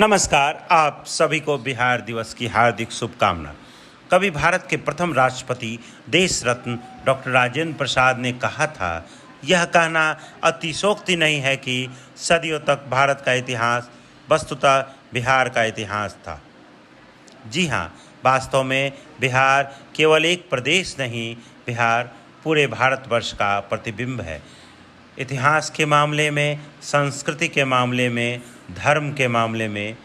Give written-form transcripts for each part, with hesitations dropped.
नमस्कार। आप सभी को बिहार दिवस की हार्दिक शुभकामना। कभी भारत के प्रथम राष्ट्रपति देश रत्न डॉक्टर राजेंद्र प्रसाद ने कहा था, यह कहना अतिशयोक्ति नहीं है कि सदियों तक भारत का इतिहास वस्तुतः बिहार का इतिहास था। जी हाँ, वास्तव में बिहार केवल एक प्रदेश नहीं, बिहार पूरे भारतवर्ष का प्रतिबिंब है। इतिहास के मामले में, संस्कृति के मामले में, धर्म के मामले में,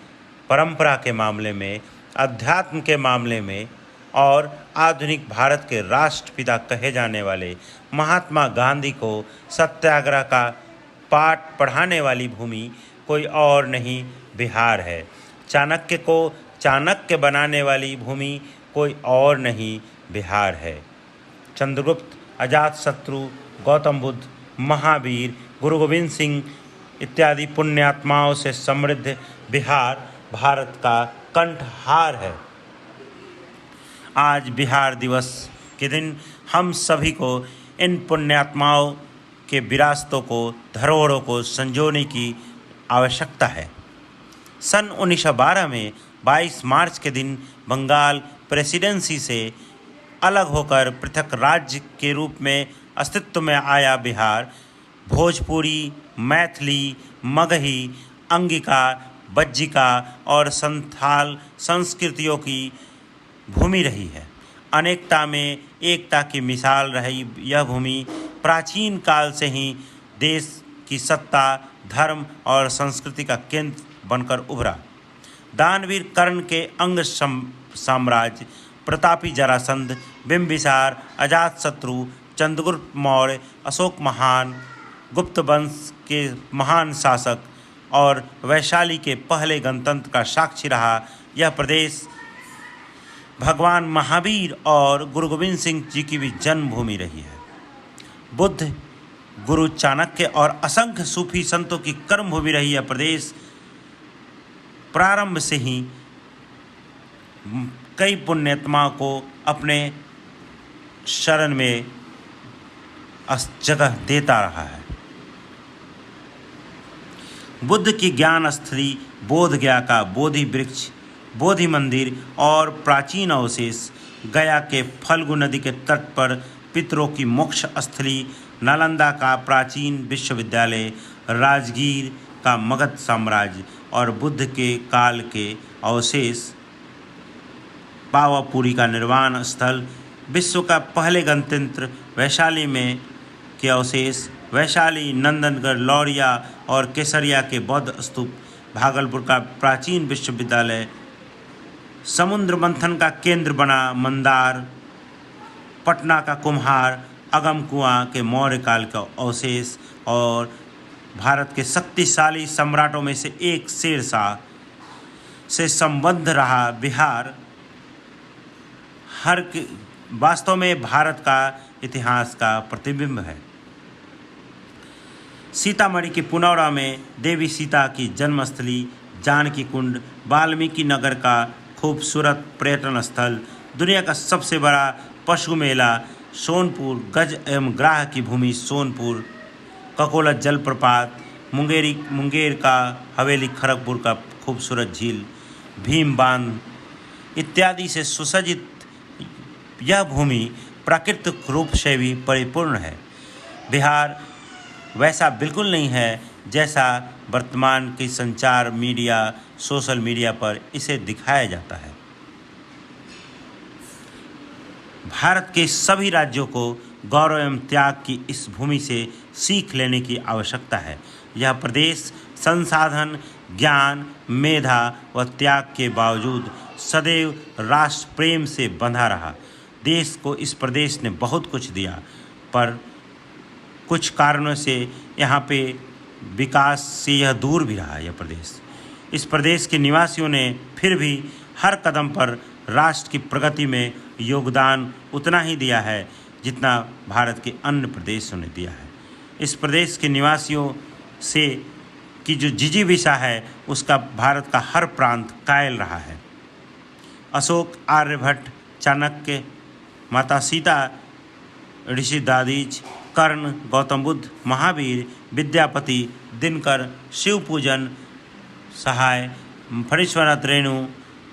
परंपरा के मामले में, अध्यात्म के मामले में और आधुनिक भारत के राष्ट्रपिता कहे जाने वाले महात्मा गांधी को सत्याग्रह का पाठ पढ़ाने वाली भूमि कोई और नहीं, बिहार है। चाणक्य को चाणक्य बनाने वाली भूमि कोई और नहीं, बिहार है। चंद्रगुप्त, अजातशत्रु, गौतम बुद्ध, महावीर, गुरु गोविंद सिंह इत्यादि पुण्यात्माओं से समृद्ध बिहार भारत का कंठहार है। आज बिहार दिवस के दिन हम सभी को इन पुण्यात्माओं के विरासतों को, धरोहरों को संजोने की आवश्यकता है। सन 1912 में 22 मार्च के दिन बंगाल प्रेसिडेंसी से अलग होकर पृथक राज्य के रूप में अस्तित्व में आया बिहार भोजपुरी, मैथिली, मगही, अंगिका, बज्जिका और संथाल संस्कृतियों की भूमि रही है। अनेकता में एकता की मिसाल रही यह भूमि प्राचीन काल से ही देश की सत्ता, धर्म और संस्कृति का केंद्र बनकर उभरा। दानवीर कर्ण के अंग साम्राज्य, प्रतापी जरासंध, बिंबिसार, अजातशत्रु, चंद्रगुप्त मौर्य, अशोक महान, गुप्त वंश के महान शासक और वैशाली के पहले गणतंत्र का साक्षी रहा यह प्रदेश भगवान महावीर और गुरु गोविंद सिंह जी की भी जन्मभूमि रही है। बुद्ध, गुरु चाणक्य और असंख्य सूफी संतों की कर्मभूमि रही यह प्रदेश प्रारंभ से ही कई पुण्यात्माओं को अपने शरण में जगह देता रहा है। बुद्ध की ज्ञान स्थली बोध गया का बोधि वृक्ष, बोधि मंदिर और प्राचीन अवशेष, गया के फल्गु नदी के तट पर पितरों की मोक्ष स्थली, नालंदा का प्राचीन विश्वविद्यालय, राजगीर का मगध साम्राज्य और बुद्ध के काल के अवशेष, पावापुरी का निर्वाण स्थल, विश्व का पहले गणतंत्र वैशाली में के अवशेष, वैशाली, नंदनगढ़, लौरिया और केसरिया के बौद्ध स्तूप, भागलपुर का प्राचीन विश्वविद्यालय, समुद्र मंथन का केंद्र बना मंदार, पटना का कुम्हार, अगम कुआं के मौर्य काल का अवशेष और भारत के शक्तिशाली सम्राटों में से एक शेरशाह से संबद्ध रहा बिहार वास्तव में भारत का इतिहास का प्रतिबिंब है। सीतामढ़ी के पुनौरा में देवी सीता की जन्मस्थली, जानकी कुंड, वाल्मीकि नगर का खूबसूरत पर्यटन स्थल, दुनिया का सबसे बड़ा पशु मेला सोनपुर, गज एवं ग्राह की भूमि सोनपुर, ककोला जलप्रपात, मुंगेर का हवेली खड़गपुर का खूबसूरत झील, भीम बांध इत्यादि से सुसज्जित यह भूमि प्राकृतिक रूप से भी परिपूर्ण है। बिहार वैसा बिल्कुल नहीं है जैसा वर्तमान की संचार मीडिया, सोशल मीडिया पर इसे दिखाया जाता है। भारत के सभी राज्यों को गौरव एवं त्याग की इस भूमि से सीख लेने की आवश्यकता है। यह प्रदेश संसाधन, ज्ञान, मेधा व त्याग के बावजूद सदैव राष्ट्र प्रेम से बंधा रहा। देश को इस प्रदेश ने बहुत कुछ दिया, पर कुछ कारणों से यहाँ पे विकास से यह दूर भी रहा यह प्रदेश। इस प्रदेश के निवासियों ने फिर भी हर कदम पर राष्ट्र की प्रगति में योगदान उतना ही दिया है जितना भारत के अन्य प्रदेशों ने दिया है। इस प्रदेश के निवासियों से की जो जिजीविषा है उसका भारत का हर प्रांत कायल रहा है। अशोक, आर्यभट्ट, चाणक्य, माता सीता, ऋषि दादीज, कर्ण, गौतम बुद्ध, महावीर, विद्यापति, दिनकर, शिव पूजन, सहाय, फणीश्वरनाथ रेणु,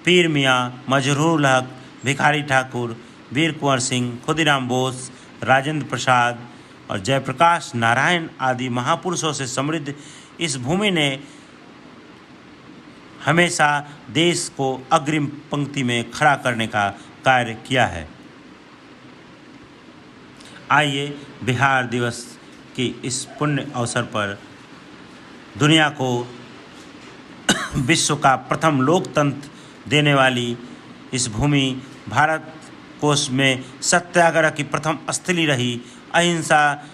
पीर मियाँ, मजरूल हक, भिखारी ठाकुर, वीर कुंवर सिंह, खुदीराम बोस, राजेंद्र प्रसाद और जयप्रकाश नारायण आदि महापुरुषों से समृद्ध इस भूमि ने हमेशा देश को अग्रिम पंक्ति में खड़ा करने का कार्य किया है। आइए बिहार दिवस के इस पुण्य अवसर पर दुनिया को विश्व का प्रथम लोकतंत्र देने वाली इस भूमि भारत कोश में सत्याग्रह की प्रथम स्थली रही, अहिंसा,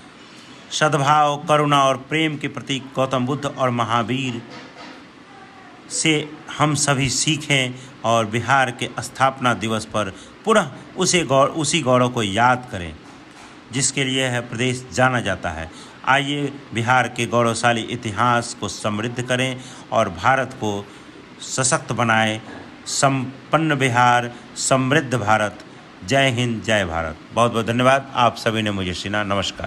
सद्भाव, करुणा और प्रेम के प्रतीक गौतम बुद्ध और महावीर से हम सभी सीखें और बिहार के स्थापना दिवस पर पुनः उसी गौरव को याद करें जिसके लिए यह प्रदेश जाना जाता है। आइए बिहार के गौरवशाली इतिहास को समृद्ध करें और भारत को सशक्त बनाएं। संपन्न बिहार, समृद्ध भारत। जय हिंद, जय भारत। बहुत बहुत धन्यवाद। आप सभी ने मुझे सुना। नमस्कार।